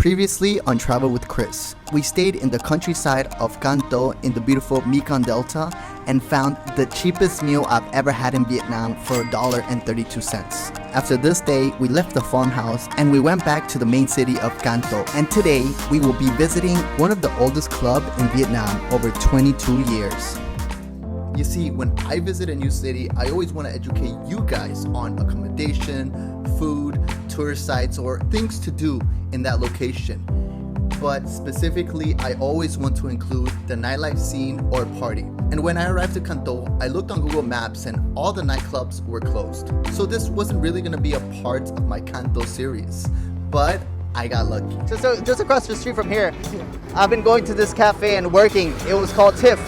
Previously on Travel with Chris, we stayed in the countryside of Can Tho in the beautiful Mekong Delta and found the cheapest meal I've ever had in Vietnam for $1.32. After this day, we left the farmhouse and we went back to the main city of Can Tho. And today, we will be visiting one of the oldest clubs in Vietnam, over 22 years. You see, when I visit a new city, I always want to educate you guys on accommodation, food, tourist sites, or things to do in that location. But specifically, I always want to include the nightlife scene or party. And when I arrived to Can Tho, I looked on Google Maps and all the nightclubs were closed. So this wasn't really going to be a part of my Can Tho series, but I got lucky. So just across the street from here, I've been going to this cafe and working. It was called Tiff.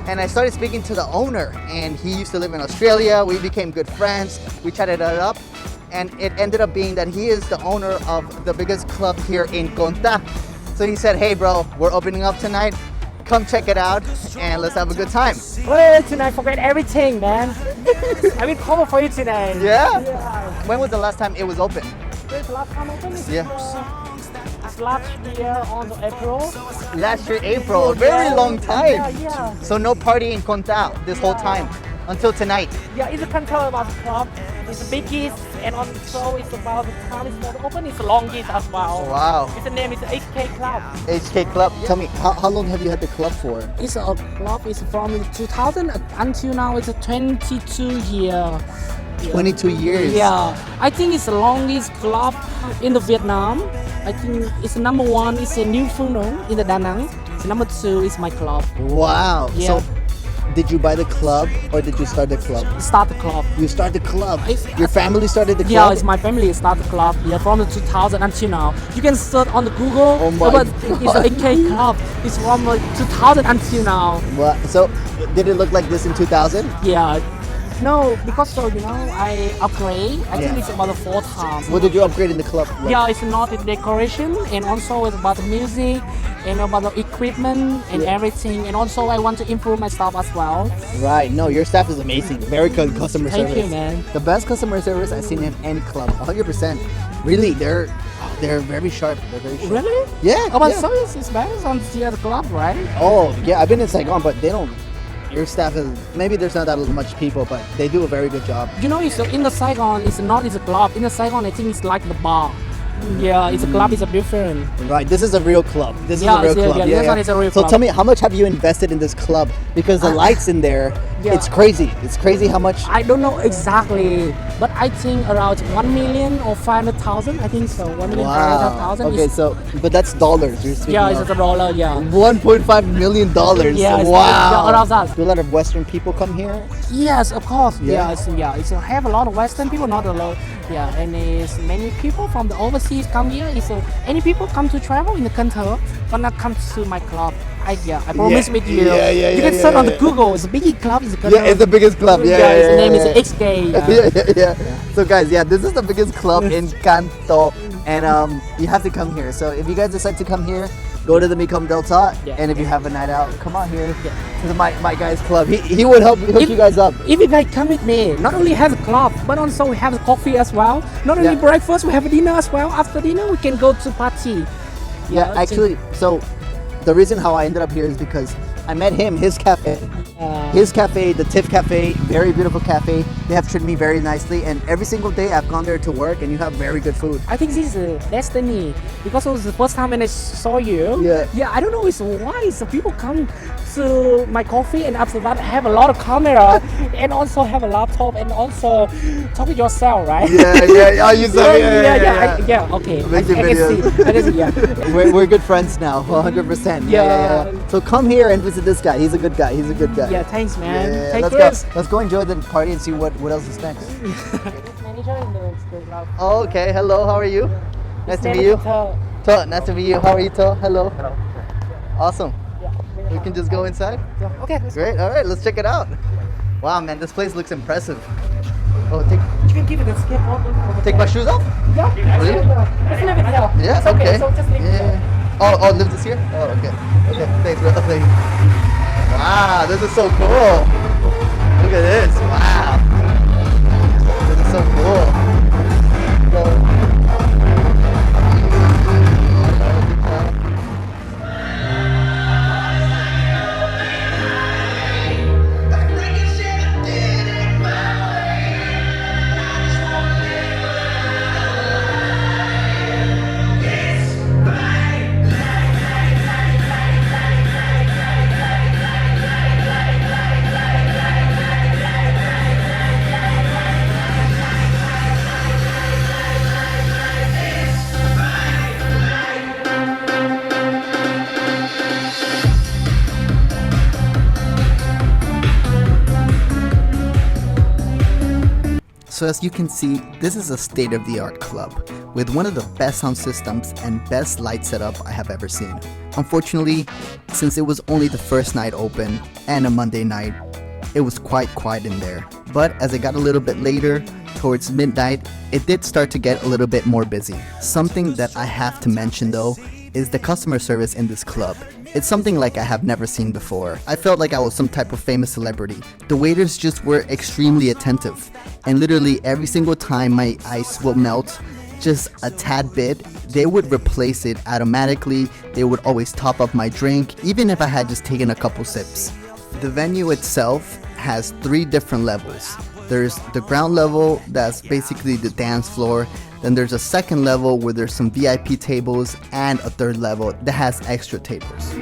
And I started speaking to the owner, and he used to live in Australia. We became good friends. We chatted it up, and it ended up being that he is the owner of the biggest club here in Can Tho. So he said, "Hey bro, we're opening up tonight. Come check it out and let's have a good time." Well, tonight forget everything, man. I will cover for you today. Yeah? Yeah. When was the last time it was open? When's the last time open? Yeah. It's last year on April. Last year, April. A very long time. Yeah. So no party in Can Tho this whole time until tonight. Yeah, it's a control about the club. It's the biggest, and also it's about the time it's not open. It's the longest as well. Wow. Its name is HK Club. HK Club. Tell me, how long have you had the club for? It's a club. It's from 2000 until now. It's a 22 year. 22 years. Yeah, I think it's the longest club in the Vietnam. I think it's number one. It's a New Phương Nong in the Da Nang. Number two is my club. Wow. Yeah. So, did you buy the club or did you start the club? Start the club. You started the club. It's- Your family started the club? Yeah, it's my family start the club. Yeah, from the 2000 until now. You can search on the Google. Oh my but God. it's a AK club. It's from 2000 until now. What? So, did it look like this in 2000? Yeah. No, because so I upgrade. I think Yeah. it's about the 4th time. What did you upgrade in the club? Like? Yeah, it's not the decoration, and also it's about the music, and about the equipment and everything. And also I want to improve my staff as well. Right. No, your staff is amazing. Very good customer Thank service. you, man. The best customer service I've seen in any club. 100%. Really, they're very sharp. They're very sharp. Really? Yeah. Oh, but yeah. service is better on the other club, right? Oh, yeah. I've been in Saigon, but they don't. Your staff is maybe there's not that much people, but they do a very good job. You know, it's in the Saigon. It's not it's a club. In the Saigon, I think it's like the bar. Yeah, it's a club. It's a different. Right. This is a real club. This Yeah, is a real it's- club. yeah, this one is a real So club. tell me, how much have you invested in this club? Because the lights in there, Yeah. it's crazy. It's crazy how much. I don't know exactly, but I think around 1 million or 500,000. I think so. 1 million Wow. 500,000. Okay, so but that's dollars. You're speaking Yeah, of. it's a dollar. Yeah. $1.5 million. Yeah, it's Wow. around that. Do a lot of Western people come here? Yes, of course. Yeah. It's have a lot of Western people, not a lot. Yeah, and it's many people from the overseas come here. Any people come to travel in the Kanto gonna come to my club. I promise with you. You can search on the Google. It's a big club. It's a Kanto. Yeah, it's the biggest club. Its name is XK. Yeah. So guys, this is the biggest club in Can Tho, and you have to come here. So if you guys decide to come here, go to the Mekong Delta, Yeah. and if you have a night out, come on here to my guy's club. He would hook you guys up. If you guys come with me, not only have a club, but also we have coffee as well. Not only Yeah. breakfast, we have dinner as well. After dinner, we can go to party. Yeah, actually, so the reason how I ended up here is because I met him, his cafe. His cafe, the Tiff Cafe, very beautiful cafe. They have treated me very nicely, and every single day I've gone there to work, and you have very good food. I think this is destiny because it was the first time when I saw you. Yeah. I don't know it's why so people come to my coffee and after that have a lot of camera and also have a laptop and also talk with yourself, right? Yeah. Oh, you said Okay. Make the I can see. I can see. Yeah. We're good friends now, 100%. Yeah. So come here and visit this guy. He's a good guy. He's a good guy. Yeah. Thanks, man. Yeah, Thank let's you. go. Let's go enjoy the party and see what else is next. Manager in the club. Oh, okay. Hello. How are you? Nice to meet you. Tho, nice to meet you. How are you, Tho? Hello. Hello. Awesome. We can just go inside. Okay. Let's go. Great. All right. Let's check it out. Wow, man, this place looks impressive. Oh, You can give it a skateboard. take my shoes off? Yeah. Really? Just leave it here. Yeah. It's Okay. So just leave it here. Yeah. Oh, live this here? Oh, okay. Okay. Thanks, bro. Thanks. Wow, this is so cool. Look at this. Wow. This is so cool. So, So as you can see, this is a state-of-the-art club with one of the best sound systems and best light setup I have ever seen. Unfortunately, since it was only the first night open and a Monday night, it was quite quiet in there. But as it got a little bit later, towards midnight, it did start to get a little bit more busy. Something that I have to mention though is the customer service in this club. It's something like I have never seen before. I felt like I was some type of famous celebrity. The waiters just were extremely attentive, and literally every single time my ice will melt just a tad bit, they would replace it automatically. They would always top up my drink, even if I had just taken a couple sips. The venue itself has 3 different levels. There's the ground level, that's basically the dance floor. Then there's a second level where there's some VIP tables, and a third level that has extra tables.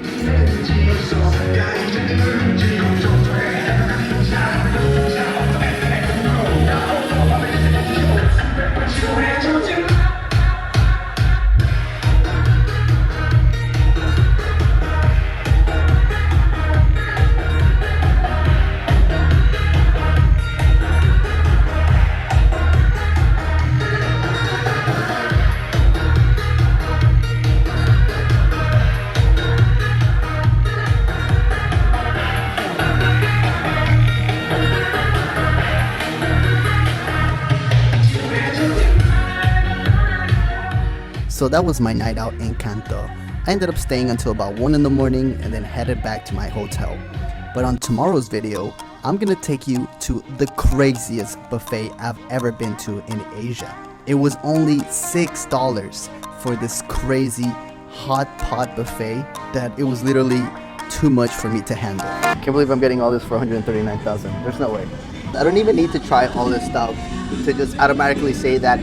So that was my night out in Can Tho. I ended up staying until about 1 in the morning and then headed back to my hotel. But on tomorrow's video, I'm gonna take you to the craziest buffet I've ever been to in Asia. It was only $6 for this crazy hot pot buffet that it was literally too much for me to handle. I can't believe I'm getting all this for 139,000. There's no way. I don't even need to try all this stuff to just automatically say that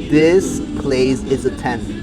this place is a 10.